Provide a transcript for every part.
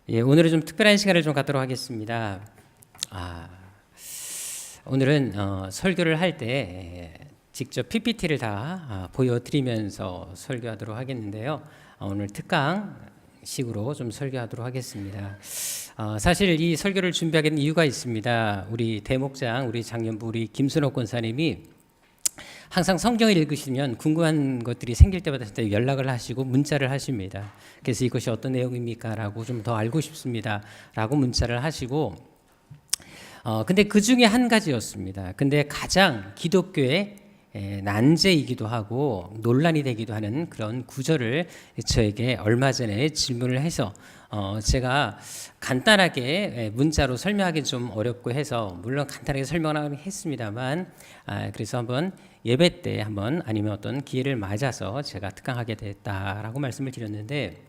오늘은 좀 특별한 시간을 좀 갖도록 하겠습니다. 오늘은 설교를 할 때 직접 PPT를 다 보여드리면서 설교하도록 하겠는데요. 오늘 특강식으로 좀 설교하도록 하겠습니다. 사실 이 설교를 준비하게 된 이유가 있습니다. 우리 대목장, 우리 장년부, 우리 김순옥 권사님이 항상 성경을 읽으시면 궁금한 것들이 생길 때마다 진짜 연락을 하시고 문자를 하십니다. 그래서 이것이 어떤 내용입니까? 라고 좀 더 알고 싶습니다. 라고 문자를 하시고 근데 그 중에 한 가지였습니다. 근데 가장 기독교의 난제이기도 하고 논란이 되기도 하는 그런 구절을 저에게 얼마 전에 질문을 해서 제가 간단하게 문자로 설명하기 좀 어렵고 해서 물론 간단하게 설명을 했습니다만 그래서 한번 예배 때 한번 아니면 어떤 기회를 맞아서 제가 특강하게 됐다라고 말씀을 드렸는데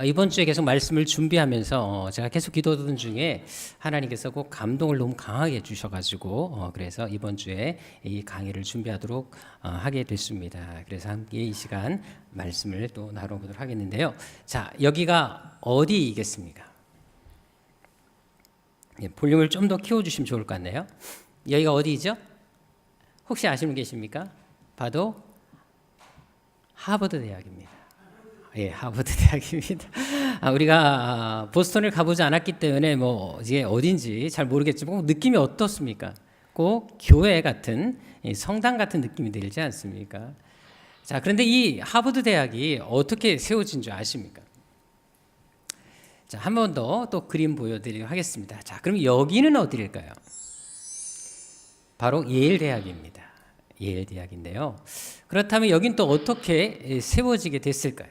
이번 주에 계속 말씀을 준비하면서 제가 계속 기도하던 중에 하나님께서 꼭 감동을 너무 강하게 주셔가지고 그래서 이번 주에 이 강의를 준비하도록 하게 됐습니다. 그래서 함께 이 시간 말씀을 또 나눠보도록 하겠는데요. 자, 여기가 어디이겠습니까? 볼륨을 좀 더 키워주시면 좋을 것 같네요. 여기가 어디죠? 혹시 아시는 분 계십니까? 봐도 하버드 대학입니다. 예, 하버드 대학입니다. 우리가 보스턴을 가보지 않았기 때문에 이게 어딘지 잘 모르겠지만 느낌이 어떻습니까? 꼭 교회 같은 성당 같은 느낌이 들지 않습니까? 자, 그런데 이 하버드 대학이 어떻게 세워진 줄 아십니까? 자, 한 번 더 또 그림 보여드리도록 하겠습니다. 자, 그럼 여기는 어디일까요? 바로 예일 대학입니다. 예일 대학인데요. 그렇다면 여긴 또 어떻게 세워지게 됐을까요?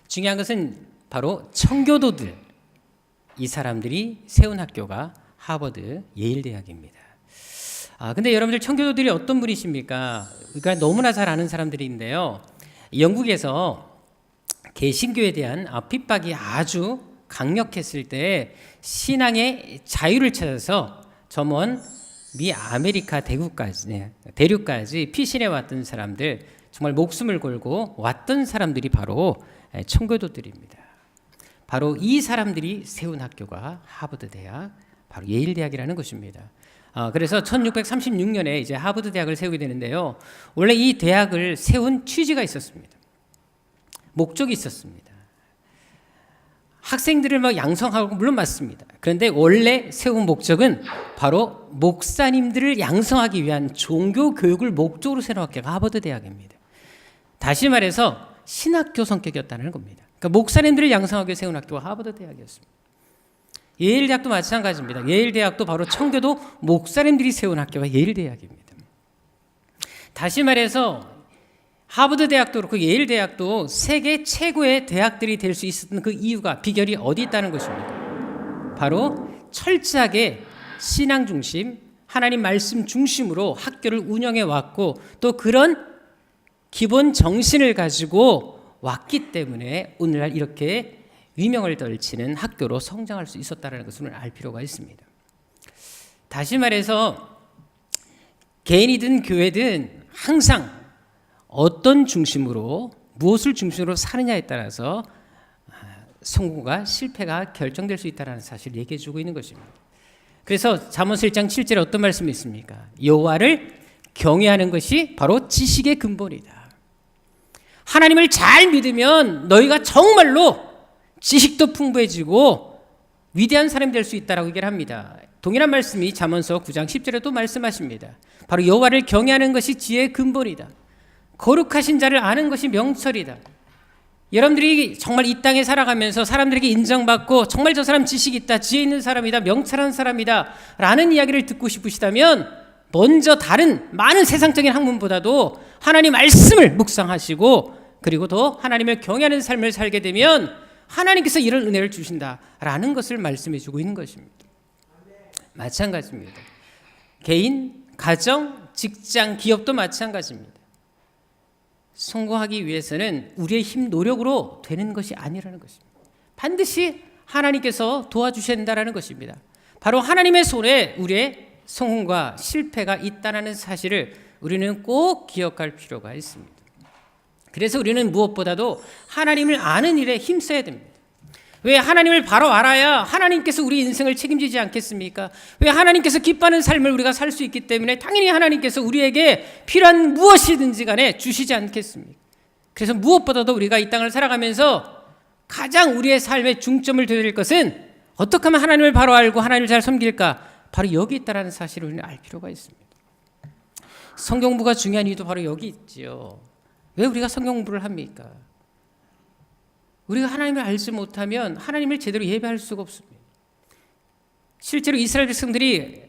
중요한 것은 바로 청교도들, 이 사람들이 세운 학교가 하버드 예일 대학입니다. 근데 여러분들 청교도들이 어떤 분이십니까? 그러니까 너무나 잘 아는 사람들인데요. 영국에서 개신교에 대한 핍박이 아주 강력했을 때 신앙의 자유를 찾아서 저먼 미 아메리카 대륙까지 피신해 왔던 사람들, 정말 목숨을 걸고 왔던 사람들이 바로 청교도들입니다. 바로 이 사람들이 세운 학교가 하버드 대학, 바로 예일 대학이라는 것입니다. 그래서 1636년에 이제 하버드 대학을 세우게 되는데요. 원래 이 대학을 세운 취지가 있었습니다. 목적이 있었습니다. 학생들을 양성하고 물론 맞습니다. 그런데 원래 세운 목적은 바로 목사님들을 양성하기 위한 종교 교육을 목적으로 세운 학교가 하버드 대학입니다. 다시 말해서 신학교 성격이었다는 겁니다. 그러니까 목사님들을 양성하기 위해 세운 학교가 하버드 대학이었습니다. 예일 대학도 마찬가지입니다. 예일 대학도 바로 청교도 목사님들이 세운 학교가 예일 대학입니다. 다시 말해서 하버드 대학도 그렇고 예일 대학도 세계 최고의 대학들이 될 수 있었던 그 이유가, 비결이 어디 있다는 것입니까? 바로 철저하게 신앙 중심, 하나님 말씀 중심으로 학교를 운영해 왔고 또 그런 기본 정신을 가지고 왔기 때문에 오늘날 이렇게 위명을 떨치는 학교로 성장할 수 있었다는 것을 알 필요가 있습니다. 다시 말해서 개인이든 교회든 항상 어떤 중심으로, 무엇을 중심으로 사느냐에 따라서 성공과 실패가 결정될 수 있다는 사실을 얘기해 주고 있는 것입니다. 그래서 잠언서 1장 7절에 어떤 말씀이 있습니까? 여호와를 경외하는 것이 바로 지식의 근본이다. 하나님을 잘 믿으면 너희가 정말로 지식도 풍부해지고 위대한 사람이 될 수 있다라고 얘기를 합니다. 동일한 말씀이 잠언서 9장 10절에도 말씀하십니다. 바로 여호와를 경외하는 것이 지혜의 근본이다. 거룩하신 자를 아는 것이 명철이다. 여러분들이 정말 이 땅에 살아가면서 사람들에게 인정받고 정말 저 사람 지식 있다, 지혜 있는 사람이다, 명철한 사람이다 라는 이야기를 듣고 싶으시다면 먼저 다른 많은 세상적인 학문보다도 하나님 말씀을 묵상하시고 그리고 더 하나님을 경외하는 삶을 살게 되면 하나님께서 이런 은혜를 주신다라는 것을 말씀해 주고 있는 것입니다. 마찬가지입니다. 개인, 가정, 직장, 기업도 마찬가지입니다. 성공하기 위해서는 우리의 힘, 노력으로 되는 것이 아니라는 것입니다. 반드시 하나님께서 도와주셔야 한다는 것입니다. 바로 하나님의 손에 우리의 성공과 실패가 있다는 사실을 우리는 꼭 기억할 필요가 있습니다. 그래서 우리는 무엇보다도 하나님을 아는 일에 힘써야 됩니다. 왜 하나님을 바로 알아야 하나님께서 우리 인생을 책임지지 않겠습니까? 왜 하나님께서 기뻐하는 삶을 우리가 살 수 있기 때문에 당연히 하나님께서 우리에게 필요한 무엇이든지 간에 주시지 않겠습니까? 그래서 무엇보다도 우리가 이 땅을 살아가면서 가장 우리의 삶의 중점을 둬야 될 것은 어떻게 하면 하나님을 바로 알고 하나님을 잘 섬길까? 바로 여기 있다는 사실을 우리는 알 필요가 있습니다. 성경 공부가 중요한 이유도 바로 여기 있지요. 왜 우리가 성경 공부를 합니까? 우리가 하나님을 알지 못하면 하나님을 제대로 예배할 수가 없습니다. 실제로 이스라엘 백성들이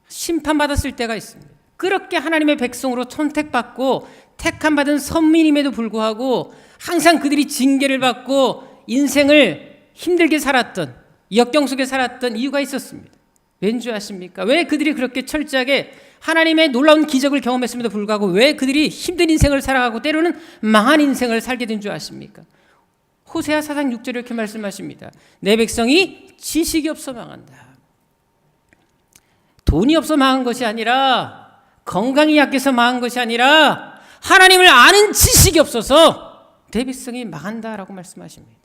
심판받았을 때가 있습니다. 그렇게 하나님의 백성으로 선택받고 택함받은 선민임에도 불구하고 항상 그들이 징계를 받고 인생을 힘들게 살았던, 역경 속에 살았던 이유가 있었습니다. 왠지 아십니까? 왜 그들이 그렇게 철저하게 하나님의 놀라운 기적을 경험했음에도 불구하고 왜 그들이 힘든 인생을 살아가고 때로는 망한 인생을 살게 된 줄 아십니까? 호세아 4장 6절에 이렇게 말씀하십니다. 내 백성이 지식이 없어 망한다. 돈이 없어 망한 것이 아니라, 건강이 약해서 망한 것이 아니라 하나님을 아는 지식이 없어서 내 백성이 망한다라고 말씀하십니다.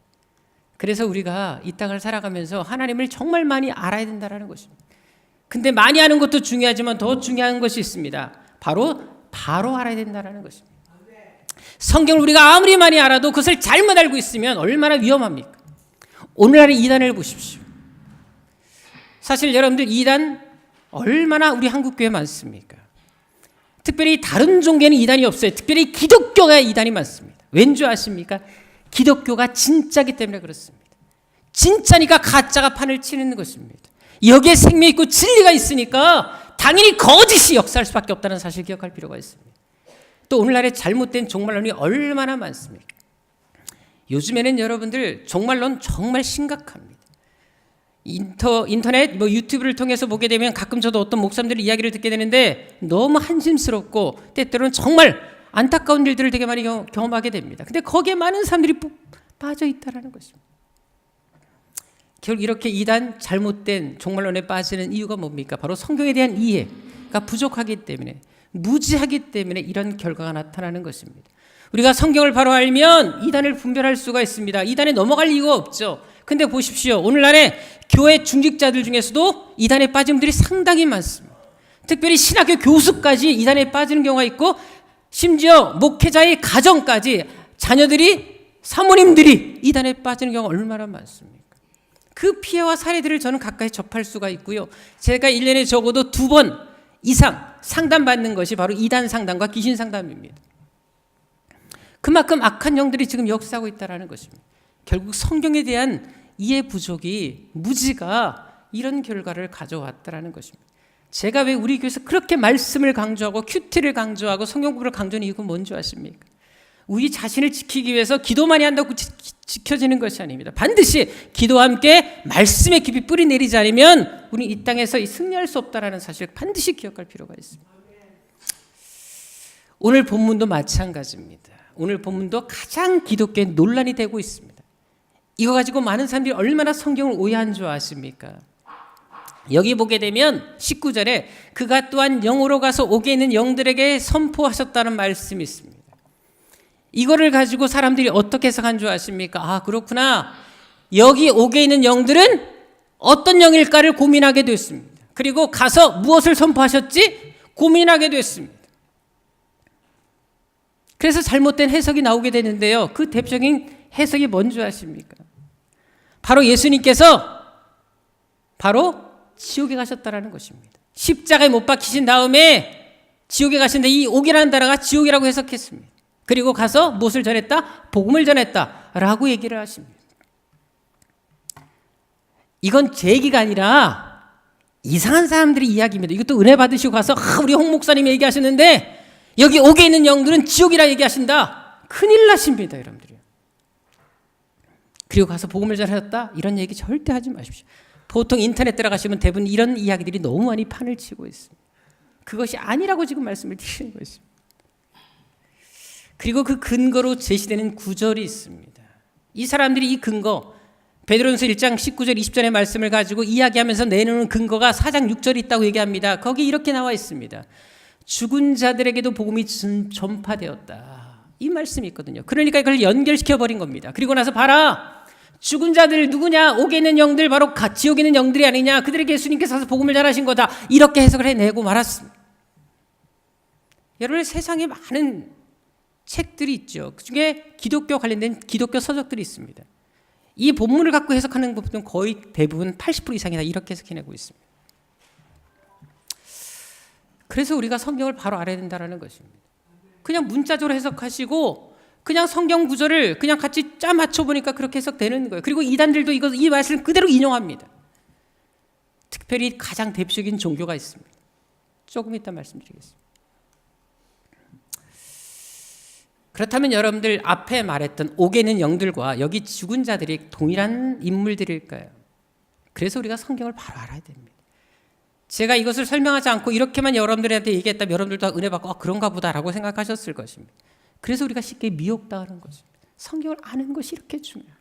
그래서 우리가 이 땅을 살아가면서 하나님을 정말 많이 알아야 된다는 것입니다. 근데 많이 아는 것도 중요하지만 더 중요한 것이 있습니다. 바로 알아야 된다는 것입니다. 성경을 우리가 아무리 많이 알아도 그것을 잘못 알고 있으면 얼마나 위험합니까? 오늘날의 이단을 보십시오. 사실 여러분들 이단 얼마나 우리 한국교회에 많습니까? 특별히 다른 종교에는 이단이 없어요. 특별히 기독교가 이단이 많습니다. 왠지 아십니까? 기독교가 진짜기 때문에 그렇습니다. 진짜니까 가짜가 판을 치는 것입니다. 여기에 생명 있고 진리가 있으니까 당연히 거짓이 역사할 수밖에 없다는 사실을 기억할 필요가 있습니다. 또 오늘날의 잘못된 종말론이 얼마나 많습니까? 요즘에는 여러분들 종말론 정말 심각합니다. 인터넷 유튜브를 통해서 보게 되면 가끔 저도 어떤 목사님들의 이야기를 듣게 되는데 너무 한심스럽고 때때로는 정말 안타까운 일들을 되게 많이 경험하게 됩니다. 근데 거기에 많은 사람들이 빠져 있다는 것입니다. 결국 이렇게 이단 잘못된 종말론에 빠지는 이유가 뭡니까? 바로 성경에 대한 이해가 부족하기 때문에, 무지하기 때문에 이런 결과가 나타나는 것입니다. 우리가 성경을 바로 알면 이단을 분별할 수가 있습니다. 이단에 넘어갈 이유가 없죠. 근데 보십시오. 오늘날의 교회 중직자들 중에서도 이단에 빠진 분들이 상당히 많습니다. 특별히 신학교 교수까지 이단에 빠지는 경우가 있고 심지어 목회자의 가정까지 자녀들이, 사모님들이 이단에 빠지는 경우가 얼마나 많습니까? 그 피해와 사례들을 저는 가까이 접할 수가 있고요. 제가 1년에 적어도 2번 이상 상담받는 것이 바로 이단 상담과 귀신 상담입니다. 그만큼 악한 영들이 지금 역사하고 있다는 것입니다. 결국 성경에 대한 이해 부족이, 무지가 이런 결과를 가져왔다는 것입니다. 제가 왜 우리 교회에서 그렇게 말씀을 강조하고 큐티를 강조하고 성경 공부를 강조하는 이유가 뭔지 아십니까? 우리 자신을 지키기 위해서 기도만이 한다고 지켜지는 것이 아닙니다. 반드시 기도와 함께 말씀의 깊이 뿌리 내리지 않으면 우리는 이 땅에서 승리할 수 없다는 사실을 반드시 기억할 필요가 있습니다. 오늘 본문도 마찬가지입니다. 오늘 본문도 가장 기독교에 논란이 되고 있습니다. 이거 가지고 많은 사람들이 얼마나 성경을 오해한 줄 아십니까? 여기 보게 되면 19절에 그가 또한 영으로 가서 옥에 있는 영들에게 선포하셨다는 말씀이 있습니다. 이거를 가지고 사람들이 어떻게 해석한 줄 아십니까? 아, 그렇구나. 여기 옥에 있는 영들은 어떤 영일까를 고민하게 됐습니다. 그리고 가서 무엇을 선포하셨지? 고민하게 됐습니다. 그래서 잘못된 해석이 나오게 되는데요. 그 대표적인 해석이 뭔지 아십니까? 바로 예수님께서 바로 지옥에 가셨다는 것입니다. 십자가에 못 박히신 다음에 지옥에 가신데 이 옥이라는 단어가 지옥이라고 해석했습니다. 그리고 가서 무엇을 전했다? 복음을 전했다 라고 얘기를 하십니다. 이건 제 얘기가 아니라 이상한 사람들의 이야기입니다. 이것도 은혜 받으시고 가서 우리 홍 목사님이 얘기하셨는데 여기 옥에 있는 영들은 지옥이라 얘기하신다. 큰일 나십니다, 여러분들이. 그리고 가서 복음을 전하셨다? 이런 얘기 절대 하지 마십시오. 보통 인터넷 들어가시면 대부분 이런 이야기들이 너무 많이 판을 치고 있습니다. 그것이 아니라고 지금 말씀을 드리는 것입니다. 그리고 그 근거로 제시되는 구절이 있습니다. 이 사람들이 이 근거, 베드로전서 1장 19절 20절의 말씀을 가지고 이야기하면서 내놓는 근거가 4장 6절이 있다고 얘기합니다. 거기 이렇게 나와 있습니다. 죽은 자들에게도 복음이 전파되었다. 이 말씀이 있거든요. 그러니까 이걸 연결시켜버린 겁니다. 그리고 나서 봐라. 죽은 자들 누구냐? 옥에 있는 영들, 바로 지옥에 있는 영들이 아니냐? 그들에게 예수님께서 와서 복음을 전하신 거다. 이렇게 해석을 해내고 말았습니다. 여러분, 세상에 많은 책들이 있죠. 그중에 기독교 관련된 기독교 서적들이 있습니다. 이 본문을 갖고 해석하는 것은 거의 대부분 80% 이상이 다 이렇게 해석해내고 있습니다. 그래서 우리가 성경을 바로 알아야 된다는 것입니다. 그냥 문자적으로 해석하시고 그냥 성경 구절을 그냥 같이 짜 맞춰보니까 그렇게 해석되는 거예요. 그리고 이단들도 이 말씀을 그대로 인용합니다. 특별히 가장 대표적인 종교가 있습니다. 조금 이따 말씀드리겠습니다. 그렇다면 여러분들 앞에 말했던 옥에 있는 영들과 여기 죽은 자들이 동일한 인물들일까요? 그래서 우리가 성경을 바로 알아야 됩니다. 제가 이것을 설명하지 않고 이렇게만 여러분들한테 얘기했다면 여러분들도 은혜 받고 그런가 보다라고 생각하셨을 것입니다. 그래서 우리가 쉽게 미혹당하는 것입니다. 성경을 아는 것이 이렇게 중요해요.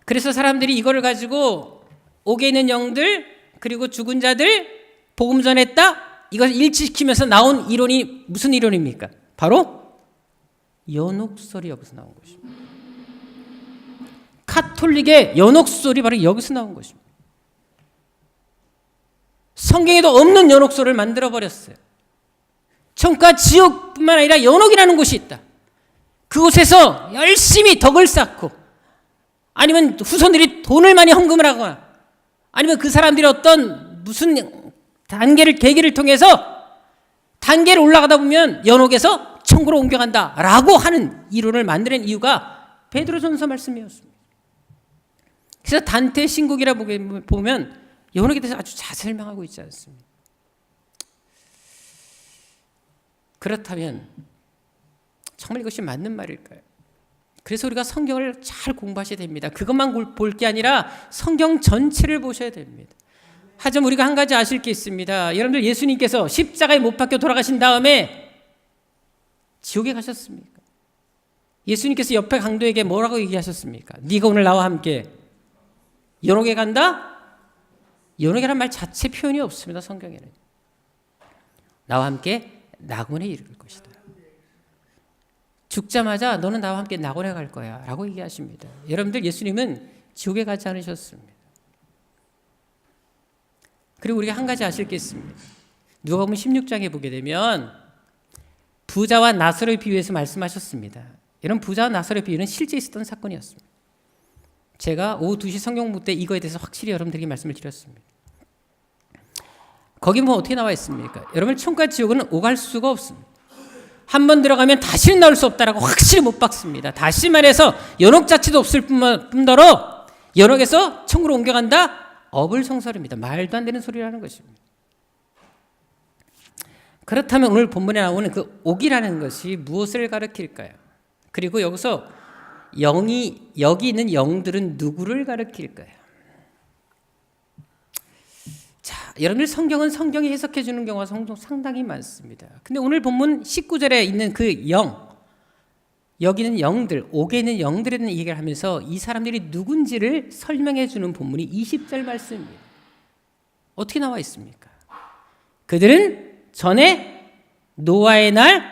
그래서 사람들이 이거를 가지고 옥에 있는 영들 그리고 죽은 자들 복음 전했다, 이것을 일치시키면서 나온 이론이 무슨 이론입니까? 바로 연옥설이 여기서 나온 것입니다. 카톨릭의 연옥설이 바로 여기서 나온 것입니다. 성경에도 없는 연옥설을 만들어버렸어요. 천과 지옥뿐만 아니라 연옥이라는 곳이 있다. 그곳에서 열심히 덕을 쌓고 아니면 후손들이 돈을 많이 헌금을 하거나 아니면 그 사람들이 어떤 무슨 계기를 통해서 단계를 올라가다 보면 연옥에서 천국으로 옮겨간다 라고 하는 이론을 만드는 이유가 베드로전서 말씀이었습니다. 그래서 단테 신곡이라 보면 연옥에 대해서 아주 자세히 설명하고 있지 않습니까? 그렇다면 정말 이것이 맞는 말일까요? 그래서 우리가 성경을 잘 공부하셔야 됩니다. 그것만 볼 게 아니라 성경 전체를 보셔야 됩니다. 하지만 우리가 한 가지 아실 게 있습니다. 여러분들, 예수님께서 십자가에 못 박혀 돌아가신 다음에 지옥에 가셨습니까? 예수님께서 옆에 강도에게 뭐라고 얘기하셨습니까? 네가 오늘 나와 함께 연옥에 간다? 연옥이라는 말 자체 표현이 없습니다. 성경에는. 나와 함께 낙원에 이를 것이다. 죽자마자 너는 나와 함께 낙원에 갈 거야 라고 얘기하십니다. 여러분들, 예수님은 지옥에 가지 않으셨습니다. 그리고 우리가 한 가지 아실 게 있습니다. 누가복음 16장에 보게 되면 부자와 나사로의 비유에서 말씀하셨습니다. 이런 부자와 나사로의 비유는 실제 있었던 사건이었습니다. 제가 오후 2시 성경 공부 때 이거에 대해서 확실히 여러분들에게 말씀을 드렸습니다. 거기 뭐 어떻게 나와 있습니까? 여러분, 천과 지옥은 오갈 수가 없습니다. 한 번 들어가면 다시는 나올 수 없다라고 확실히 못 박습니다. 다시 말해서 연옥 자체도 없을 뿐더러 연옥에서 천국으로 옮겨간다? 어불성설입니다. 말도 안 되는 소리라는 것입니다. 그렇다면 오늘 본문에 나오는 그 옥이라는 것이 무엇을 가리킬까요? 그리고 여기서 여기 있는 영들은 누구를 가리킬까요? 자, 여러분들, 성경은 성경이 해석해 주는 경우가 상당히 많습니다. 근데 오늘 본문 19절에 있는 그 여기 있는 영들, 옥에 있는 영들에 대한 얘기를 하면서 이 사람들이 누군지를 설명해 주는 본문이 20절 말씀입니다. 어떻게 나와 있습니까? 그들은 전에 노아의 날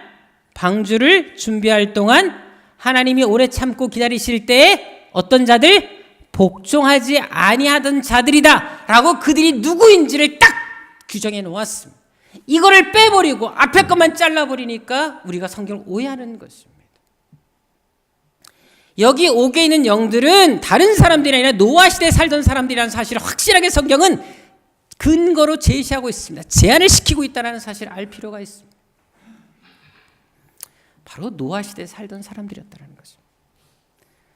방주를 준비할 동안 하나님이 오래 참고 기다리실 때에 어떤 자들? 복종하지 아니하던 자들이다 라고 그들이 누구인지를 딱 규정해 놓았습니다. 이거를 빼버리고 앞에 것만 잘라버리니까 우리가 성경을 오해하는 것입니다. 여기 옥에 있는 영들은 다른 사람들이 아니라 노아 시대에 살던 사람들이라는 사실을 확실하게 성경은 근거로 제시하고 있습니다. 제한을 시키고 있다는 사실을 알 필요가 있습니다. 바로 노아 시대에 살던 사람들이었다는 거죠.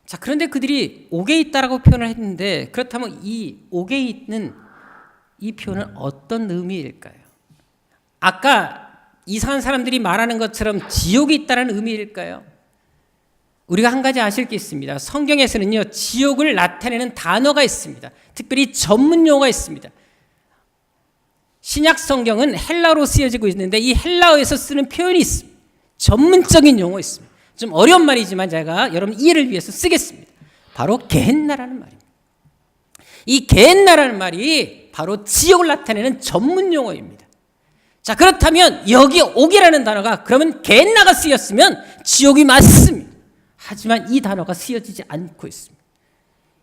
자, 그런데 그들이 옥에 있다라고 표현을 했는데, 그렇다면 이 옥에 있는 이 표현은 어떤 의미일까요? 아까 이상한 사람들이 말하는 것처럼 지옥에 있다는 의미일까요? 우리가 한 가지 아실 게 있습니다. 성경에서는요, 지옥을 나타내는 단어가 있습니다. 특별히 전문 용어가 있습니다. 신약 성경은 헬라어로 쓰여지고 있는데 이 헬라어에서 쓰는 표현이 있습니다. 전문적인 용어 있습니다. 좀 어려운 말이지만 제가 여러분 이해를 위해서 쓰겠습니다. 바로 게헨나라는 말입니다. 이 게헨나라는 말이 바로 지옥을 나타내는 전문 용어입니다. 자, 그렇다면 여기 옥이라는 단어가 그러면 게헨나가 쓰였으면 지옥이 맞습니다. 하지만 이 단어가 쓰여지지 않고 있습니다.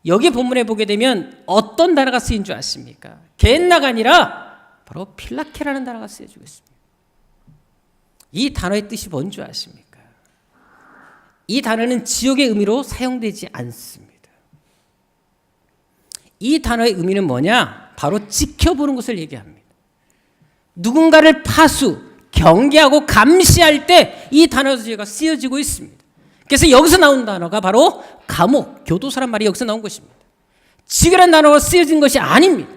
여기 본문에 보게 되면 어떤 단어가 쓰인 줄 아십니까? 겟나가 아니라 바로 필라케라는 단어가 쓰여지고 있습니다. 이 단어의 뜻이 뭔 줄 아십니까? 이 단어는 지옥의 의미로 사용되지 않습니다. 이 단어의 의미는 뭐냐? 바로 지켜보는 것을 얘기합니다. 누군가를 파수, 경계하고 감시할 때 이 단어가 쓰여지고 있습니다. 그래서 여기서 나온 단어가 바로 감옥, 교도소란 말이 여기서 나온 것입니다. 지옥이라는 단어가 쓰여진 것이 아닙니다.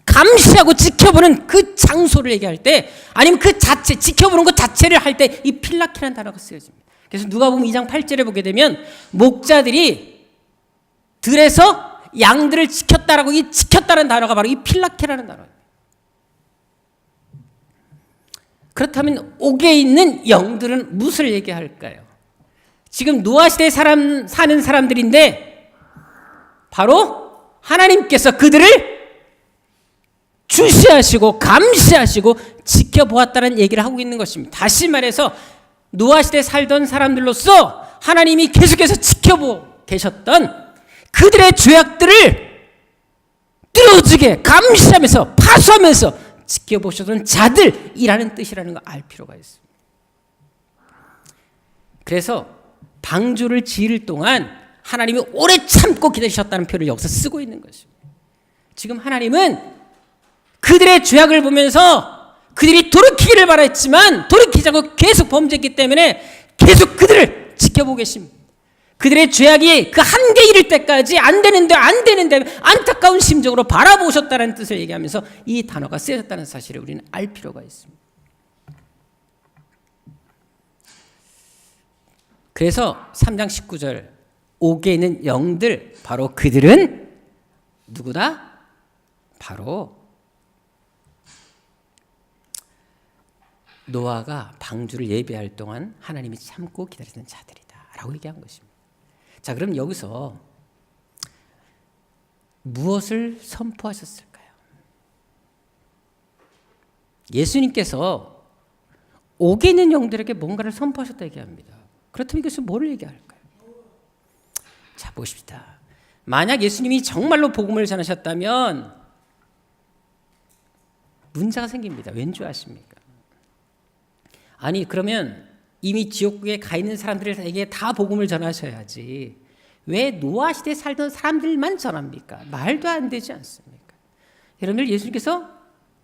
감시하고 지켜보는 그 장소를 얘기할 때, 아니면 그 자체, 지켜보는 것 자체를 할 때 이 필라케라는 단어가 쓰여집니다. 그래서 누가복음 2장 8절에 보게 되면 목자들이 들에서 양들을 지켰다라고, 이 지켰다는 단어가 바로 이 필라케라는 단어예요. 그렇다면 옥에 있는 영들은 무엇을 얘기할까요? 지금 노아 시대에 사는 사람들인데 바로 하나님께서 그들을 주시하시고 감시하시고 지켜보았다는 얘기를 하고 있는 것입니다. 다시 말해서 노아 시대에 살던 사람들로서 하나님이 계속해서 지켜보고 계셨던 그들의 죄악들을 뚫어지게 감시하면서 파수하면서 지켜보셨던 자들이라는 뜻이라는 걸 알 필요가 있습니다. 그래서 방주를 지을 동안 하나님이 오래 참고 기다리셨다는 표현을 여기서 쓰고 있는 것입니다. 지금 하나님은 그들의 죄악을 보면서 그들이 돌이키기를 바랐지만 돌이키지 않고 계속 범죄했기 때문에 계속 그들을 지켜보고 계십니다. 그들의 죄악이 그 한계에 이를 때까지 안 되는데 안타까운 심정으로 바라보셨다는 뜻을 얘기하면서 이 단어가 쓰여졌다는 사실을 우리는 알 필요가 있습니다. 그래서 3장 19절 옥에 있는 영들, 바로 그들은 누구다? 바로 노아가 방주를 예배할 동안 하나님이 참고 기다리던 자들이다 라고 얘기한 것입니다. 자, 그럼 여기서 무엇을 선포하셨을까요? 예수님께서 옥에 있는 영들에게 뭔가를 선포하셨다 얘기합니다. 그렇다면 이것은 뭐를 얘기할까요? 자, 보십시다. 만약 예수님이 정말로 복음을 전하셨다면 문제가 생깁니다. 왠 줄 아십니까? 아니, 그러면 이미 지옥국에 가 있는 사람들에게 다 복음을 전하셔야지 왜 노아 시대에 살던 사람들만 전합니까? 말도 안 되지 않습니까? 여러분들, 예수님께서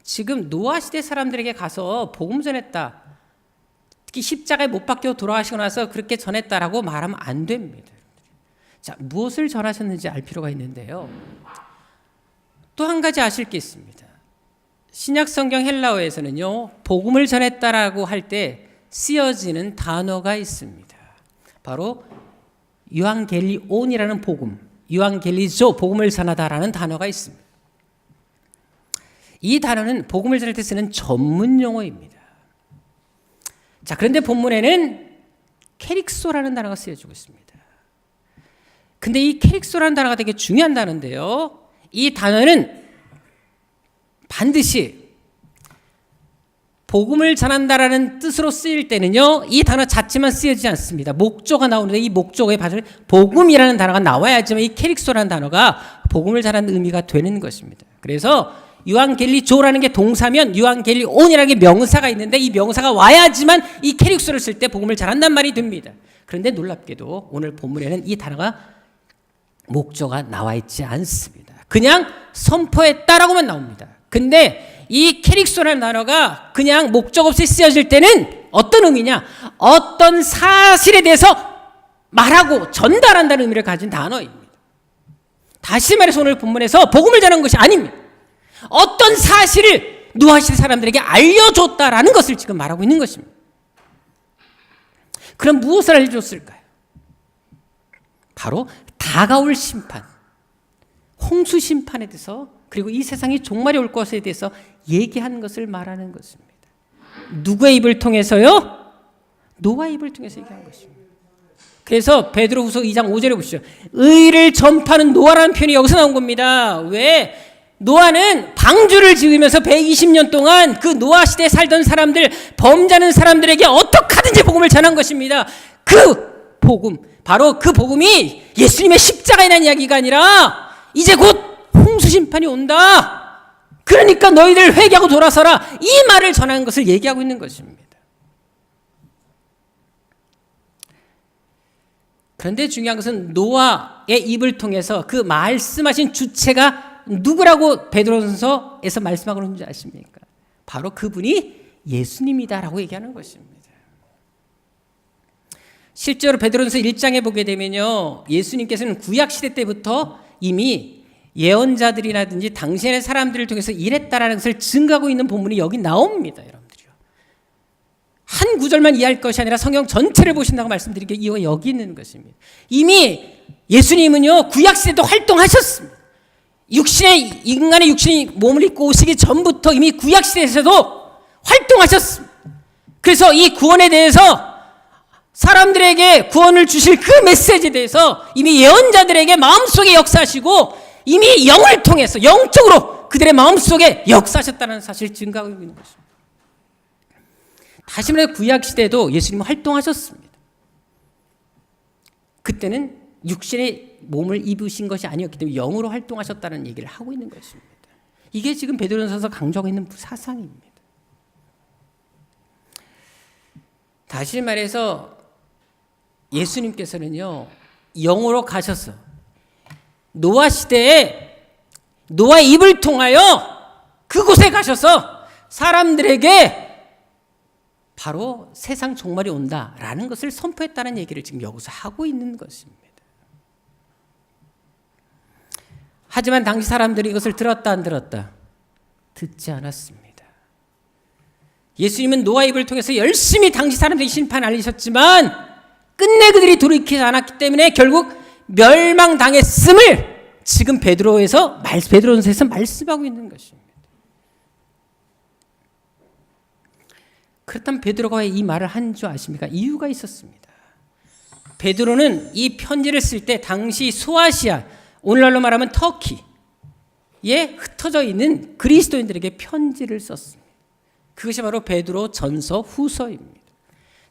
지금 노아 시대 사람들에게 가서 복음 전했다, 특히 십자가에 못 박혀 돌아가시고 나서 그렇게 전했다라고 말하면 안 됩니다. 자, 무엇을 전하셨는지 알 필요가 있는데요. 또 한 가지 아실 게 있습니다. 신약 성경 헬라어에서는요, 복음을 전했다라고 할 때 쓰여지는 단어가 있습니다. 바로 유앙겔리온이라는 복음, 유앙겔리조, 복음을 전하다라는 단어가 있습니다. 이 단어는 복음을 전할 때 쓰는 전문 용어입니다. 자, 그런데 본문에는 캐릭소라는 단어가 쓰여지고 있습니다. 근데 이 캐릭소라는 단어가 되게 중요한 단어인데요. 이 단어는 반드시 복음을 전한다라는 뜻으로 쓰일 때는요, 이 단어 자체만 쓰여지지 않습니다. 목조가 나오는데 이 목조에 받을 복음이라는 단어가 나와야지만 이 캐릭소라는 단어가 복음을 전하는 의미가 되는 것입니다. 그래서 유앙겔리조라는 게 동사면 유앙겔리온이라는 게 명사가 있는데 이 명사가 와야지만 이 캐릭소를 쓸 때 복음을 전한단 말이 됩니다. 그런데 놀랍게도 오늘 본문에는 이 단어가 목조가 나와 있지 않습니다. 그냥 선포했다라고만 나옵니다. 근데 이 캐릭소라는 단어가 그냥 목적 없이 쓰여질 때는 어떤 의미냐? 어떤 사실에 대해서 말하고 전달한다는 의미를 가진 단어입니다. 다시 말해서 오늘 본문에서 복음을 전한 것이 아닙니다. 어떤 사실을 노아 시대 사람들에게 알려줬다라는 것을 지금 말하고 있는 것입니다. 그럼 무엇을 알려줬을까요? 바로 다가올 심판, 홍수 심판에 대해서, 그리고 이 세상이 종말이 올 것에 대해서 얘기하는 것을 말하는 것입니다. 누구의 입을 통해서요? 노아의 입을 통해서 얘기한 것입니다. 그래서 베드로후서 2장 5절에 보시죠. 의를 전파하는 노아라는 표현이 여기서 나온 겁니다. 왜? 노아는 방주를 지으면서 120년 동안 그 노아 시대에 살던 사람들, 범죄하는 사람들에게 어떻게 하든지 복음을 전한 것입니다. 그 복음, 바로 그 복음이 예수님의 십자가에 대한 이야기가 아니라 이제 곧 홍수 심판이 온다. 그러니까 너희들 회개하고 돌아서라. 이 말을 전하는 것을 얘기하고 있는 것입니다. 그런데 중요한 것은 노아의 입을 통해서 그 말씀하신 주체가 누구라고 베드로전서에서 말씀하고 있는 줄 아십니까? 바로 그분이 예수님이다라고 얘기하는 것입니다. 실제로 베드로전서 1장에 보게 되면요, 예수님께서는 구약시대 때부터 이미 예언자들이라든지 당신의 사람들을 통해서 일했다라는 것을 증거하고 있는 본문이 여기 나옵니다. 여러분들이요, 한 구절만 이해할 것이 아니라 성경 전체를 보신다고 말씀드린 게 이유가 여기 있는 것입니다. 이미 예수님은요, 구약시대도 활동하셨습니다. 인간의 육신이 몸을 입고 오시기 전부터 이미 구약시대에서도 활동하셨습니다. 그래서 이 구원에 대해서 사람들에게 구원을 주실 그 메시지에 대해서 이미 예언자들에게 마음속에 역사하시고 이미 영을 통해서 영적으로 그들의 마음속에 역사하셨다는 사실을 증거하고 있는 것입니다. 다시 말해 구약시대에도 예수님은 활동하셨습니다. 그때는 육신의 몸을 입으신 것이 아니었기 때문에 영으로 활동하셨다는 얘기를 하고 있는 것입니다. 이게 지금 베드로전서에서 강조하고 있는 사상입니다. 다시 말해서 예수님께서는요, 영으로 가셔서 노아 시대에 노아의 입을 통하여 그곳에 가셔서 사람들에게 바로 세상 종말이 온다라는 것을 선포했다는 얘기를 지금 여기서 하고 있는 것입니다. 하지만 당시 사람들이 이것을 들었다 안 들었다? 듣지 않았습니다. 예수님은 노아의 입을 통해서 열심히 당시 사람들에게 심판을 알리셨지만 끝내 그들이 돌이키지 않았기 때문에 결국 멸망당했음을 지금 베드로전서에서 말씀하고 있는 것입니다. 그렇다면 베드로가 왜 이 말을 한 줄 아십니까? 이유가 있었습니다. 베드로는 이 편지를 쓸 때 당시 소아시아, 오늘날로 말하면 터키에 흩어져 있는 그리스도인들에게 편지를 썼습니다. 그것이 바로 베드로 전서 후서입니다.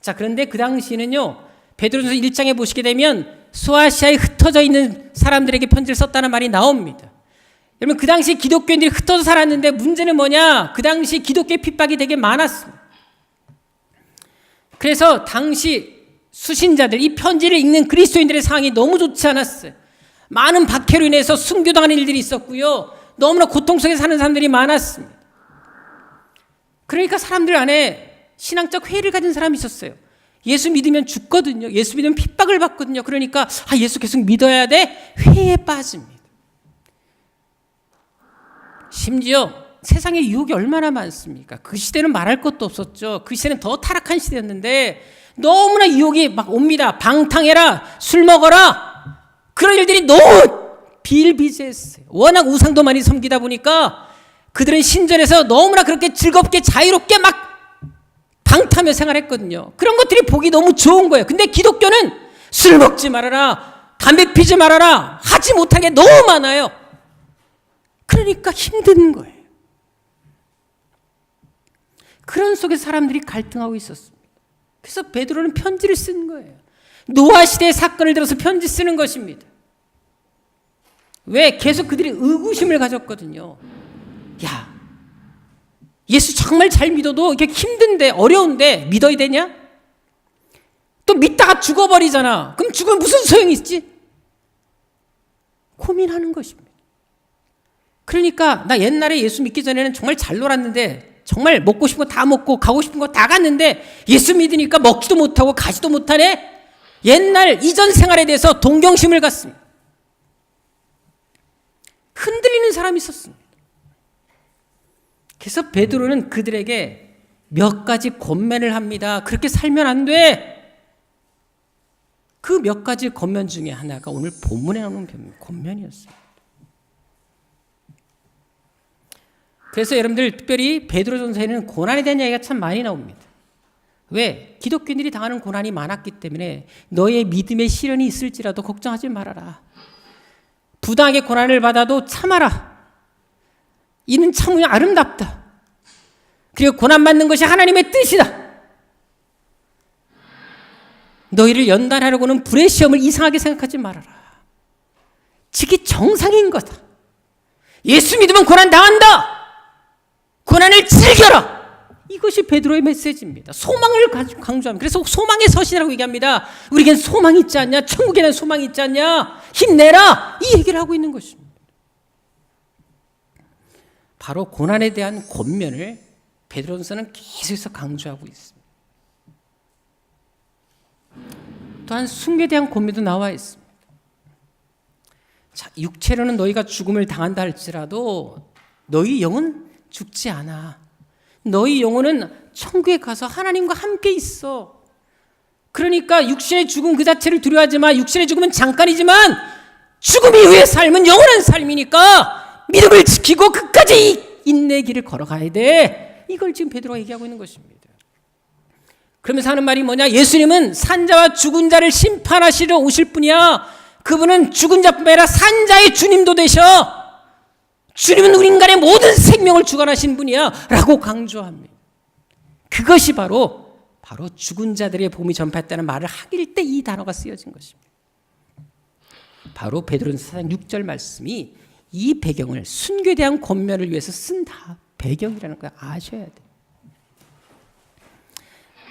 자, 그런데 그 당시에는요, 베드로전서 1장에 보시게 되면 소아시아에 흩어져 있는 사람들에게 편지를 썼다는 말이 나옵니다. 여러분, 그 당시 기독교인들이 흩어져 살았는데 문제는 뭐냐? 그 당시 기독교의 핍박이 되게 많았습니다. 그래서 당시 수신자들, 이 편지를 읽는 그리스도인들의 상황이 너무 좋지 않았어요. 많은 박해로 인해서 순교당하는 일들이 있었고요, 너무나 고통 속에 사는 사람들이 많았습니다. 그러니까 사람들 안에 신앙적 회의를 가진 사람이 있었어요. 예수 믿으면 죽거든요. 예수 믿으면 핍박을 받거든요. 그러니까 예수 계속 믿어야 돼. 회의에 빠집니다. 심지어 세상에 유혹이 얼마나 많습니까? 그 시대는 말할 것도 없었죠. 그 시대는 더 타락한 시대였는데 너무나 유혹이 막 옵니다. 방탕해라, 술 먹어라, 그런 일들이 너무 비일비재했어요. 워낙 우상도 많이 섬기다 보니까 그들은 신전에서 너무나 그렇게 즐겁게 자유롭게 막 방탕하며 생활했거든요. 그런 것들이 보기 너무 좋은 거예요. 근데 기독교는 술 먹지 말아라, 담배 피지 말아라, 하지 못한 게 너무 많아요. 그러니까 힘든 거예요. 그런 속에 사람들이 갈등하고 있었습니다. 그래서 베드로는 편지를 쓴 거예요. 노아 시대의 사건을 들어서 편지 쓰는 것입니다. 왜? 계속 그들이 의구심을 가졌거든요. 야, 예수 정말 잘 믿어도 이게 힘든데, 어려운데 믿어야 되냐? 또 믿다가 죽어버리잖아. 그럼 죽으면 무슨 소용이 있지? 고민하는 것입니다. 그러니까 나 옛날에 예수 믿기 전에는 정말 잘 놀았는데, 정말 먹고 싶은 거 다 먹고 가고 싶은 거 다 갔는데 예수 믿으니까 먹지도 못하고 가지도 못하네. 옛날 이전 생활에 대해서 동경심을 갖습니다. 흔들리는 사람이 있었습니다. 그래서 베드로는 그들에게 몇 가지 권면을 합니다. 그렇게 살면 안 돼. 그 몇 가지 권면 중에 하나가 오늘 본문에 나오는 권면이었습니다. 그래서 여러분들 특별히 베드로전서에는 고난에 대한 이야기가 참 많이 나옵니다. 왜? 기독교인들이 당하는 고난이 많았기 때문에 너의 믿음의 시련이 있을지라도 걱정하지 말아라. 부당하게 고난을 받아도 참아라. 이는 참 아름답다. 그리고 고난받는 것이 하나님의 뜻이다. 너희를 연단하려고는 불의 시험을 이상하게 생각하지 말아라. 지기 정상인 거다. 예수 믿으면 고난 당한다. 고난을 즐겨라. 이것이 베드로의 메시지입니다. 소망을 강조합니다. 그래서 소망의 서신이라고 얘기합니다. 우리에겐 소망이 있지 않냐? 천국에는 소망이 있지 않냐? 힘내라. 이 얘기를 하고 있는 것입니다. 바로 고난에 대한 권면을 베드로전서는 계속해서 강조하고 있습니다. 또한 순교에 대한 권면도 나와 있습니다. 자, 육체로는 너희가 죽음을 당한다 할지라도 너희 영은 죽지 않아. 너희 영혼은 천국에 가서 하나님과 함께 있어. 그러니까 육신의 죽음 그 자체를 두려워하지 마. 육신의 죽음은 잠깐이지만 죽음 이후의 삶은 영원한 삶이니까 믿음을 지키고 끝까지 인내의 길을 걸어가야 돼. 이걸 지금 베드로가 얘기하고 있는 것입니다. 그러면서 하는 말이 뭐냐? 예수님은 산자와 죽은 자를 심판하시러 오실 분이야. 그분은 죽은 자뿐만 아니라 산자의 주님도 되셔. 주님은 우리 인간의 모든 생명을 주관하신 분이야 라고 강조합니다. 그것이 바로 죽은 자들의 복음이 전파했다는 말을 하길 때 이 단어가 쓰여진 것입니다. 바로 베드로전서 4장 6절 말씀이 이 배경을 순교에 대한 권면을 위해서 쓴 배경이라는 걸 아셔야 돼요.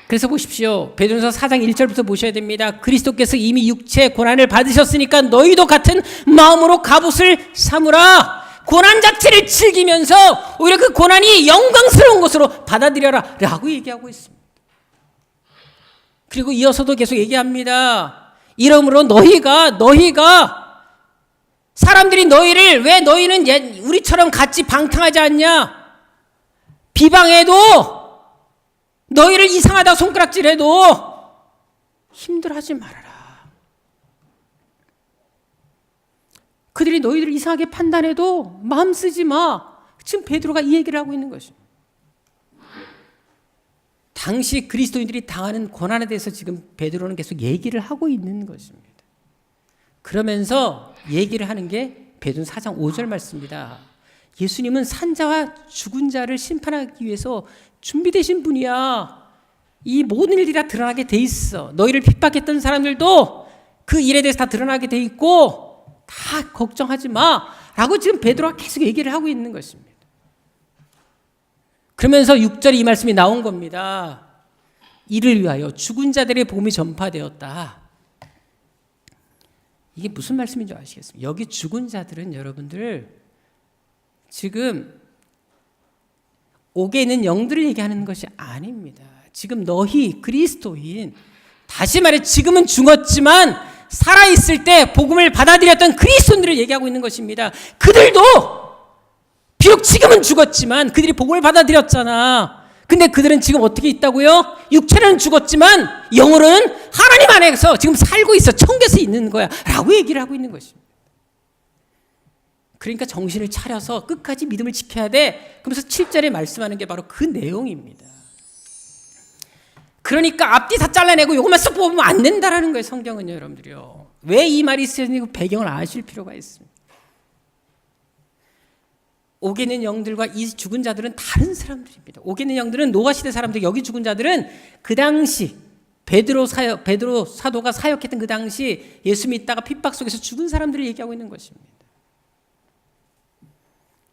그래서 보십시오. 베드로전서 4장 1절부터 보셔야 됩니다. 그리스도께서 이미 육체의 고난을 받으셨으니까 너희도 같은 마음으로 갑옷을 삼으라. 고난 자체를 즐기면서 오히려 그 고난이 영광스러운 것으로 받아들여라 라고 얘기하고 있습니다. 그리고 이어서도 계속 얘기합니다. 이러므로 너희가 사람들이 너희를 왜 너희는 우리처럼 같이 방탕하지 않냐? 비방해도 너희를 이상하다 손가락질해도 힘들어하지 말아라. 그들이 너희들을 이상하게 판단해도 마음 쓰지 마. 지금 베드로가 이 얘기를 하고 있는 것입니다. 당시 그리스도인들이 당하는 고난에 대해서 지금 베드로는 계속 얘기를 하고 있는 것입니다. 그러면서 얘기를 하는 게 베드로전서 4장 5절 말씀입니다. 예수님은 산자와 죽은 자를 심판하기 위해서 준비되신 분이야. 이 모든 일들이 다 드러나게 돼 있어. 너희를 핍박했던 사람들도 그 일에 대해서 다 드러나게 돼 있고 다 걱정하지 마 라고 지금 베드로가 계속 얘기를 하고 있는 것입니다. 그러면서 6절에 이 말씀이 나온 겁니다. 이를 위하여 죽은 자들의 복음이 전파되었다. 이게 무슨 말씀인 줄 아시겠습니까? 여기 죽은 자들은 여러분들 지금 옥에 있는 영들을 얘기하는 것이 아닙니다. 지금 너희 그리스도인, 다시 말해 지금은 죽었지만 살아있을 때 복음을 받아들였던 그리스도인들을 얘기하고 있는 것입니다. 그들도 비록 지금은 죽었지만 그들이 복음을 받아들였잖아. 근데 그들은 지금 어떻게 있다고요? 육체는 죽었지만 영으로는 하나님 안에서 지금 살고 있어. 천국에서 있는 거야 라고 얘기를 하고 있는 것입니다. 그러니까 정신을 차려서 끝까지 믿음을 지켜야 돼. 그러면서 7절에 말씀하는 게 바로 그 내용입니다. 그러니까 앞뒤 다 잘라내고 이것만 쏙 뽑으면 안 된다라는 거예요. 성경은요, 여러분들이요. 왜 이 말이 쓰여지는지 배경을 아실 필요가 있습니다. 옥에 있는 영들과 이 죽은 자들은 다른 사람들입니다. 옥에 있는 영들은 노아 시대 사람들, 여기 죽은 자들은 그 당시 베드로 사도가 사역했던 그 당시 예수 믿다가 핍박 속에서 죽은 사람들을 얘기하고 있는 것입니다.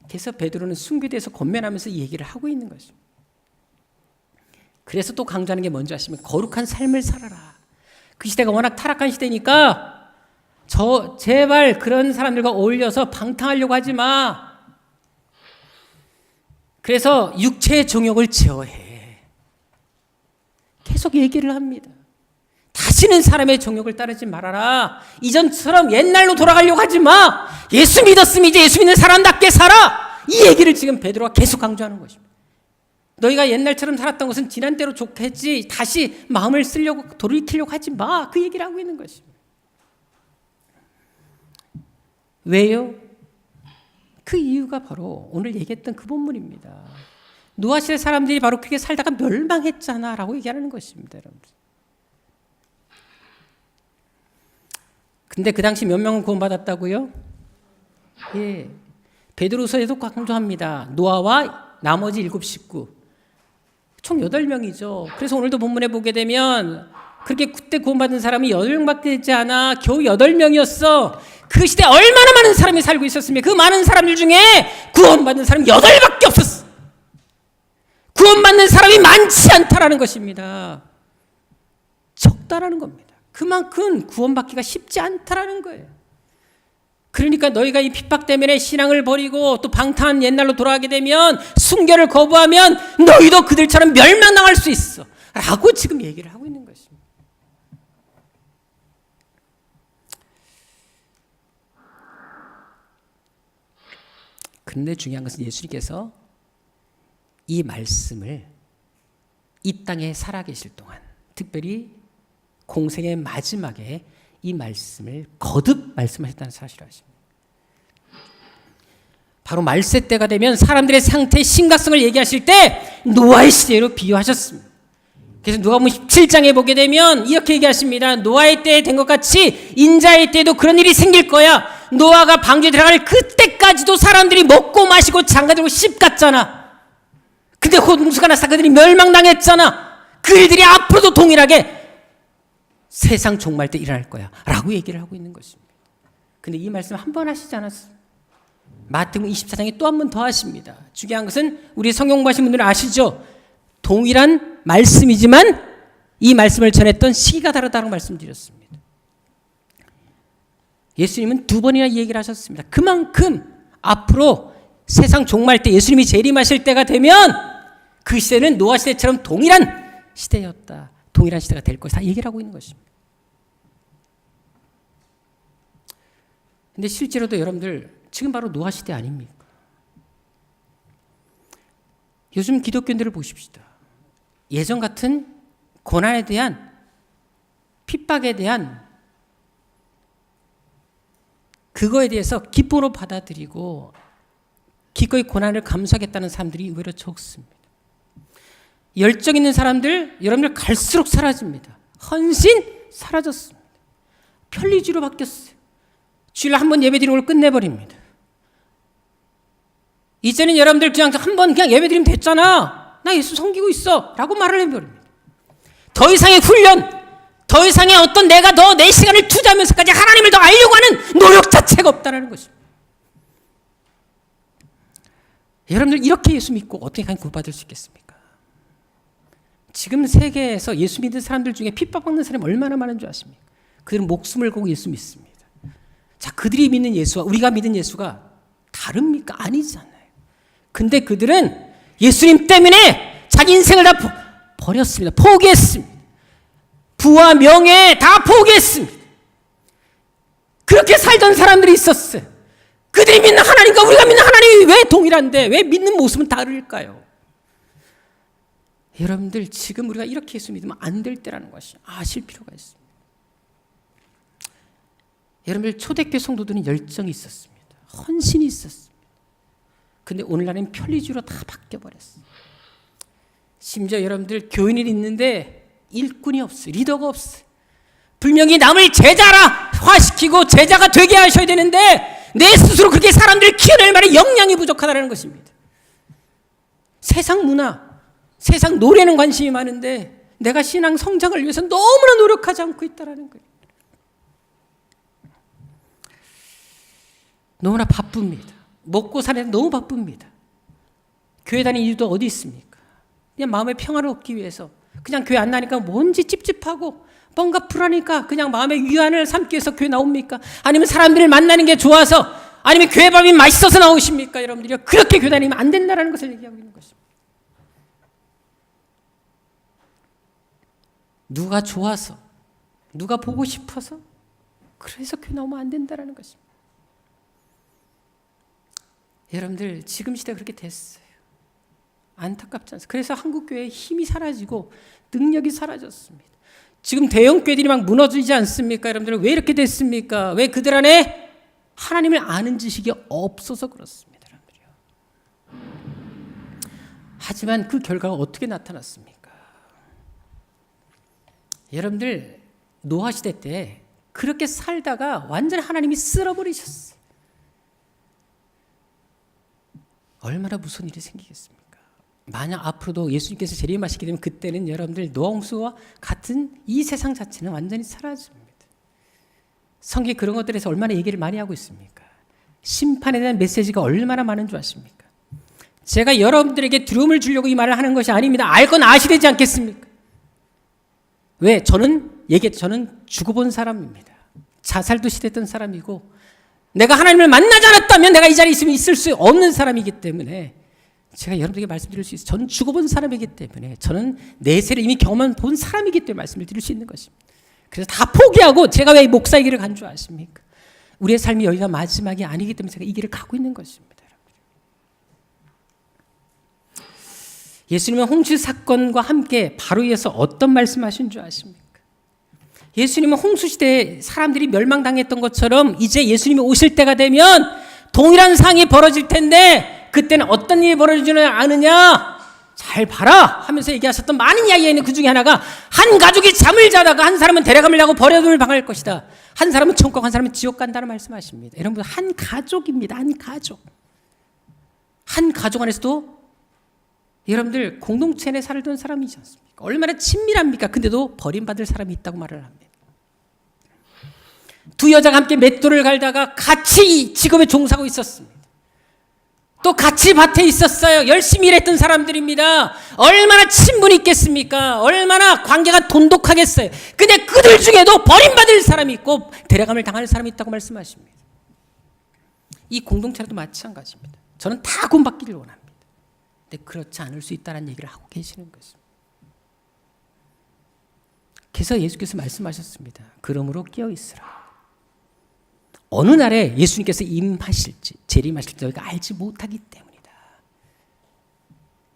그래서 베드로는 순교에 대해서 권면하면서 이 얘기를 하고 있는 것입니다. 그래서 또 강조하는 게 뭔지 아시면 거룩한 삶을 살아라. 그 시대가 워낙 타락한 시대니까 제발 그런 사람들과 어울려서 방탕하려고 하지 마. 그래서 육체의 정욕을 제어해. 계속 얘기를 합니다. 다시는 사람의 정욕을 따르지 말아라. 이전처럼 옛날로 돌아가려고 하지 마. 예수 믿었으면 이제 예수 믿는 사람답게 살아. 이 얘기를 지금 베드로가 계속 강조하는 것입니다. 너희가 옛날처럼 살았던 것은 지난 대로 좋겠지 다시 마음을 쓰려고 돌이키려고 하지 마. 그 얘기를 하고 있는 것입니다. 왜요? 그 이유가 바로 오늘 얘기했던 그 본문입니다. 노아 시대 사람들이 바로 그렇게 살다가 멸망했잖아 라고 얘기하는 것입니다. 여러분. 근데 그 당시 몇 명은 구원받았다고요? 예, 베드로서에도 강조합니다. 노아와 나머지 7 식구 총 8명이죠. 그래서 오늘도 본문에 보게 되면 그렇게 그때 구원받은 사람이 8명밖에 되지 않아. 겨우 8명이었어. 그 시대에 얼마나 많은 사람이 살고 있었으며 그 많은 사람들 중에 구원받는 사람이 8밖에 없었어. 구원받는 사람이 많지 않다라는 것입니다. 적다라는 겁니다. 그만큼 구원받기가 쉽지 않다라는 거예요. 그러니까 너희가 이 핍박 때문에 신앙을 버리고 또 방탕한 옛날로 돌아가게 되면 순교를 거부하면 너희도 그들처럼 멸망당할 수 있어 라고 지금 얘기를 하고 있는 것입니다. 그런데 중요한 것은 예수님께서 이 말씀을 이 땅에 살아계실 동안, 특별히 공생의 마지막에 이 말씀을 거듭 말씀하셨다는 사실을 아십니다. 바로 말세 때가 되면 사람들의 상태의 심각성을 얘기하실 때 노아의 시대로 비유하셨습니다. 그래서 누가복음 17장에 보게 되면 이렇게 얘기하십니다. 노아의 때에 된 것 같이 인자의 때에도 그런 일이 생길 거야. 노아가 방주에 들어갈 그때까지도 사람들이 먹고 마시고 장가들고 씹갔잖아. 근데 홍수가 나서 그들이 멸망당했잖아. 그 일들이 앞으로도 동일하게 세상 종말 때 일어날 거야 라고 얘기를 하고 있는 것입니다. 근데 이 말씀 한 번 하시지 않았어요. 마태복음 24장에 또 한 번 더 하십니다. 중요한 것은 우리 성경 공부하신 분들은 아시죠? 동일한 말씀이지만 이 말씀을 전했던 시기가 다르다고 말씀드렸습니다. 예수님은 2번이나 이 얘기를 하셨습니다. 그만큼 앞으로 세상 종말 때 예수님이 재림하실 때가 되면 그 시대는 노아 시대처럼 동일한 시대였다. 동일한 시대가 될 것이다. 얘기를 하고 있는 것입니다. 근데 실제로도 여러분들 지금 바로 노아 시대 아닙니까? 요즘 기독교인들을 보십시다. 예전 같은 고난에 대한 핍박에 대한 그거에 대해서 기쁨으로 받아들이고 기꺼이 고난을 감수하겠다는 사람들이 의외로 적습니다. 열정 있는 사람들 여러분들 갈수록 사라집니다. 헌신 사라졌습니다. 편리주의로 바뀌었어요. 주일 한번 예배드리는 걸 끝내버립니다. 이제는 여러분들 그냥 한번 그냥 예배드리면 됐잖아. 나 예수 섬기고 있어 라고 말을 해버립니다. 더 이상의 훈련, 더 이상의 어떤 내가 더 내 시간을 투자하면서까지 하나님을 더 알려고 하는 노력 자체가 없다는 것입니다. 여러분들 이렇게 예수 믿고 어떻게 구원받을 수 있겠습니까? 지금 세계에서 예수 믿는 사람들 중에 핍박받는 사람이 얼마나 많은 줄 아십니까? 그들은 목숨을 걸고 예수 믿습니다. 자, 그들이 믿는 예수와 우리가 믿는 예수가 다릅니까? 아니잖아요. 근데 그들은 예수님 때문에 자기 인생을 다 버렸습니다. 포기했습니다. 부와 명예 다 포기했습니다. 그렇게 살던 사람들이 있었어요. 그들이 믿는 하나님과 우리가 믿는 하나님이 왜 동일한데 왜 믿는 모습은 다를까요? 여러분들 지금 우리가 이렇게 예수 믿으면 안 될 때라는 것이 아실 필요가 있습니다. 여러분들 초대교회 성도들은 열정이 있었습니다. 헌신이 있었습니다. 근데 오늘날은 편리주의로 다 바뀌어버렸어요. 심지어 여러분들 교인이 있는데 일꾼이 없어요. 리더가 없어요. 분명히 남을 제자화시키고 제자가 되게 하셔야 되는데 내 스스로 그렇게 사람들을 키워낼 만한 역량이 부족하다는 것입니다. 세상 문화, 세상 노래는 관심이 많은데 내가 신앙 성장을 위해서 너무나 노력하지 않고 있다는 거예요. 너무나 바쁩니다. 먹고 사는 데 너무 바쁩니다. 교회 다니는 이유도 어디 있습니까? 그냥 마음의 평화를 얻기 위해서 그냥 교회 안 나니까 뭔지 찝찝하고 뭔가 불안하니까 그냥 마음의 위안을 삼기 위해서 교회 나옵니까? 아니면 사람들을 만나는 게 좋아서 아니면 교회 밥이 맛있어서 나오십니까? 여러분들이 그렇게 교회 다니면 안 된다는 것을 얘기하고 있는 것입니다. 누가 좋아서 누가 보고 싶어서 그래서 교회 나오면 안 된다는 것입니다. 여러분들 지금 시대가 그렇게 됐어요. 안타깝지 않습니까? 그래서 한국교회의 힘이 사라지고 능력이 사라졌습니다. 지금 대형 교회들이 막 무너지지 않습니까? 여러분들 왜 이렇게 됐습니까? 왜 그들 안에 하나님을 아는 지식이 없어서 그렇습니다. 여러분들이요. 하지만 그 결과가 어떻게 나타났습니까? 여러분들 노아 시대 때 그렇게 살다가 완전히 하나님이 쓸어버리셨어요. 얼마나 무서운 일이 생기겠습니까? 만약 앞으로도 예수님께서 재림하시게 되면 그때는 여러분들 노홍수와 같은 이 세상 자체는 완전히 사라집니다. 성경에 그런 것들에서 얼마나 얘기를 많이 하고 있습니까? 심판에 대한 메시지가 얼마나 많은 줄 아십니까? 제가 여러분들에게 두려움을 주려고 이 말을 하는 것이 아닙니다. 알 건 아셔야 되지 않겠습니까? 왜? 저는 죽어본 사람입니다. 자살도 시도했던 사람이고 내가 하나님을 만나지 않았다면 내가 이 자리에 있으면 있을 수 없는 사람이기 때문에 제가 여러분들에게 말씀드릴 수 있어요. 저는 죽어본 사람이기 때문에 저는 내세를 이미 경험한 본 사람이기 때문에 말씀을 드릴 수 있는 것입니다. 그래서 다 포기하고 제가 왜 목사의 길을 간 줄 아십니까? 우리의 삶이 여기가 마지막이 아니기 때문에 제가 이 길을 가고 있는 것입니다. 예수님은 홍수 사건과 함께 바로 이어서 어떤 말씀하신 줄 아십니까? 예수님은 홍수 시대에 사람들이 멸망당했던 것처럼 이제 예수님이 오실 때가 되면 동일한 상황이 벌어질 텐데 그때는 어떤 일이 벌어지는 아느냐? 잘 봐라 하면서 얘기하셨던 많은 이야기가 있는 그 중에 하나가 한 가족이 잠을 자다가 한 사람은 데려감을 나고 버려둠을 당할 것이다. 한 사람은 천국, 한 사람은 지옥 간다는 말씀하십니다. 여러분 한 가족입니다. 한 가족. 한 가족 안에서도 여러분들 공동체 내 살던 사람이지 않습니까? 얼마나 친밀합니까? 근데도 버림받을 사람이 있다고 말을 합니다. 두 여자가 함께 맷돌을 갈다가 같이 직업에 종사하고 있었습니다. 또 같이 밭에 있었어요. 열심히 일했던 사람들입니다. 얼마나 친분이 있겠습니까? 얼마나 관계가 돈독하겠어요. 근데 그들 중에도 버림받을 사람이 있고 데려감을 당할 사람이 있다고 말씀하십니다. 이 공동체도 마찬가지입니다. 저는 다 구원받기를 원합니다. 근데 그렇지 않을 수 있다는 얘기를 하고 계시는 것입니다. 그래서 예수께서 말씀하셨습니다. 그러므로 깨어있으라. 어느 날에 예수님께서 임하실지 재림하실지 저희가 알지 못하기 때문이다.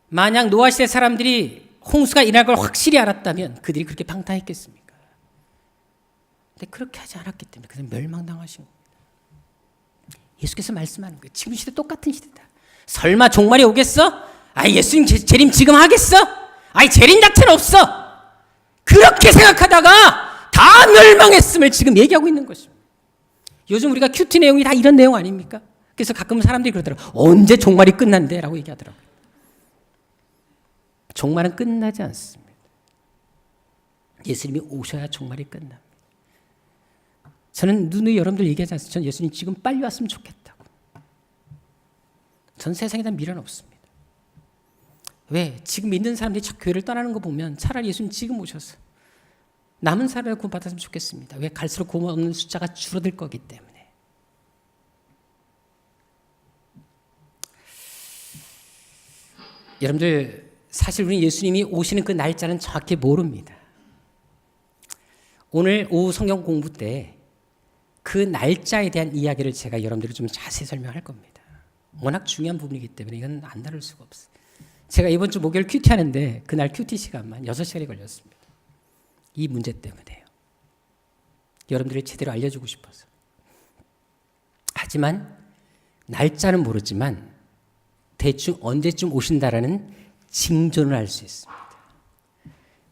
만약 노아 시대 사람들이 홍수가 일어날 걸 확실히 알았다면 그들이 그렇게 방탕했겠습니까? 근데 그렇게 하지 않았기 때문에 그들은 멸망당하신 겁니다. 예수께서 말씀하는 거예요. 지금 시대 똑같은 시대다. 설마 종말이 오겠어? 아이 예수님 재림 지금 하겠어? 아이 재림 자체는 없어. 그렇게 생각하다가 다 멸망했음을 지금 얘기하고 있는 것입니다. 요즘 우리가 큐티 내용이 다 이런 내용 아닙니까? 그래서 가끔 사람들이 그러더라고요. 언제 종말이 끝난대? 라고 얘기하더라고요. 종말은 끝나지 않습니다. 예수님이 오셔야 종말이 끝납니다. 저는 누누이 여러분들 얘기하지 않습니다. 전 예수님 지금 빨리 왔으면 좋겠다고. 전 세상에다 미련 없습니다. 왜? 지금 믿는 사람들이 교회를 떠나는 거 보면 차라리 예수님 지금 오셔서 남은 사람을 구원받았으면 좋겠습니다. 왜? 갈수록 구원 없는 숫자가 줄어들 거기 때문에. 여러분들 사실 우리는 예수님이 오시는 그 날짜는 정확히 모릅니다. 오늘 오후 성경 공부 때 그 날짜에 대한 이야기를 제가 여러분들이 좀 자세히 설명할 겁니다. 워낙 중요한 부분이기 때문에 이건 안 다룰 수가 없어요. 제가 이번 주 목요일 큐티 하는데 그날 큐티 시간만 6시간이 걸렸습니다. 이 문제 때문에요. 여러분들이 제대로 알려주고 싶어서. 하지만 날짜는 모르지만 대충 언제쯤 오신다라는 징조는 알 수 있습니다.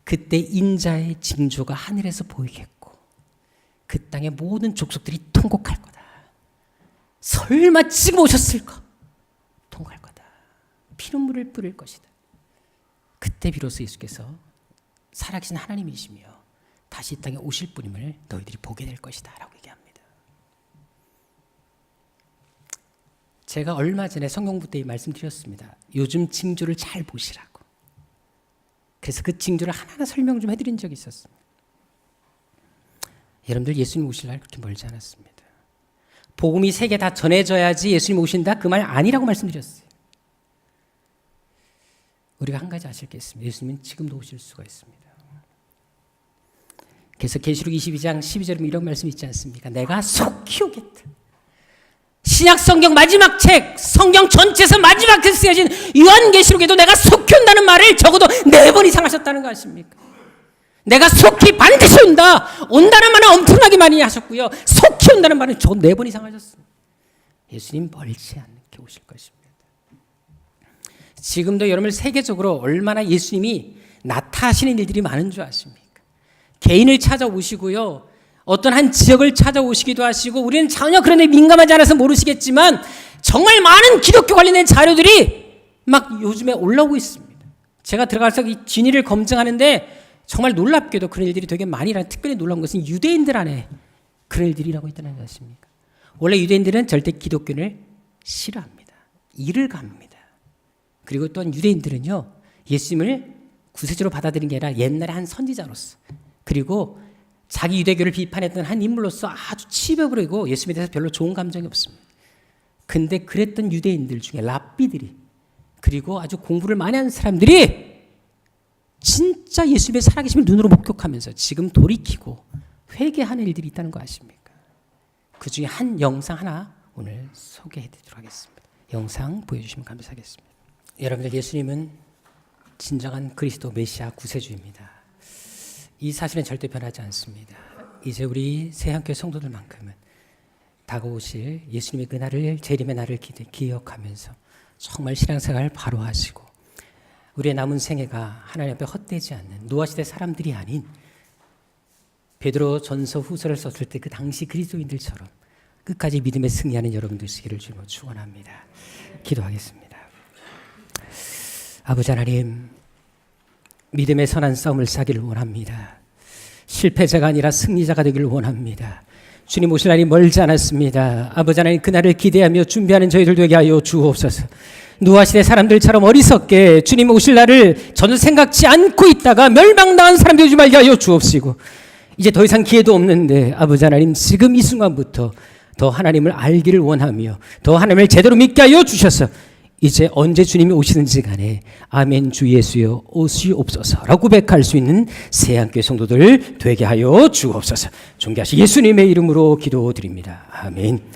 그때 인자의 징조가 하늘에서 보이겠고 그 땅의 모든 족속들이 통곡할 거다. 설마 지금 오셨을까? 통곡할 거다. 피눈물을 뿌릴 것이다. 그때 비로소 예수께서 살아계신 하나님이시며 다시 이 땅에 오실 분임을 너희들이 보게 될 것이다 라고 얘기합니다. 제가 얼마 전에 성경부 때 말씀드렸습니다. 요즘 징조를 잘 보시라고. 그래서 그 징조를 하나하나 설명 좀 해드린 적이 있었습니다. 여러분들 예수님 오실 날 그렇게 멀지 않았습니다. 복음이 세계 다 전해져야지 예수님 오신다? 그 말 아니라고 말씀드렸어요. 우리가 한 가지 아실 게 있습니다. 예수님은 지금도 오실 수가 있습니다. 그래서 계시록 22장 12절에 이런 말씀이 있지 않습니까? 내가 속히 오겠다. 신약 성경 마지막 책, 성경 전체에서 마지막에 쓰여진 요한계시록에도 내가 속히 온다는 말을 적어도 4번 이상 하셨다는 거 아십니까? 내가 속히 반드시 온다. 온다는 말은 엄청나게 많이 하셨고요. 속히 온다는 말은 적어도 4번 이상 하셨습니다. 예수님 멀지 않게 오실 것입니다. 지금도 여러분 세계적으로 얼마나 예수님이 나타나시는 일들이 많은 줄 아십니까? 개인을 찾아오시고요. 어떤 한 지역을 찾아오시기도 하시고 우리는 전혀 그런 데 민감하지 않아서 모르시겠지만 정말 많은 기독교 관련된 자료들이 막 요즘에 올라오고 있습니다. 제가 들어가서 이 진위를 검증하는데 정말 놀랍게도 그런 일들이 되게 많이 일어나요. 특별히 놀라운 것은 유대인들 안에 그런 일들이 일어나고 있다는 것입니다. 원래 유대인들은 절대 기독교를 싫어합니다. 이를 갑니다. 그리고 또한 유대인들은요, 예수님을 구세주로 받아들인 게 아니라 옛날에 한 선지자로서, 그리고 자기 유대교를 비판했던 한 인물로서 아주 치입해 버리고 예수님에 대해서 별로 좋은 감정이 없습니다. 근데 그랬던 유대인들 중에 랍비들이, 그리고 아주 공부를 많이 하는 사람들이 진짜 예수님의 살아계심을 눈으로 목격하면서 지금 돌이키고 회개하는 일들이 있다는 거 아십니까? 그 중에 한 영상 하나 오늘 소개해 드리도록 하겠습니다. 영상 보여주시면 감사하겠습니다. 여러분들, 예수님은 진정한 그리스도 메시아 구세주입니다. 이 사실은 절대 변하지 않습니다. 이제 우리 새한교회 성도들만큼은 다가오실 예수님의 그 날을, 재림의 날을 기억하면서 정말 신앙생활 바로 하시고 우리의 남은 생애가 하나님 앞에 헛되지 않는 노아시대 사람들이 아닌 베드로 전서 후서를 썼을 때 그 당시 그리스도인들처럼 끝까지 믿음에 승리하는 여러분들 되시기를 주님으로 축원합니다. 기도하겠습니다. 아버지 하나님, 믿음의 선한 싸움을 싸기를 원합니다. 실패자가 아니라 승리자가 되기를 원합니다. 주님 오실 날이 멀지 않았습니다. 아버지 하나님, 그날을 기대하며 준비하는 저희들 되게 하여 주옵소서. 노아시대 사람들처럼 어리석게 주님 오실 날을 전혀 생각지 않고 있다가 멸망당한 사람들 되지 말게 하여 주옵시고, 이제 더 이상 기회도 없는데 아버지 하나님, 지금 이 순간부터 더 하나님을 알기를 원하며 더 하나님을 제대로 믿게 하여 주셔서 이제 언제 주님이 오시는지 간에 아멘 주 예수여 오시옵소서라고 고백할 수 있는 새한교회 성도들 되게 하여 주옵소서. 존귀하신 예수님의 이름으로 기도드립니다. 아멘.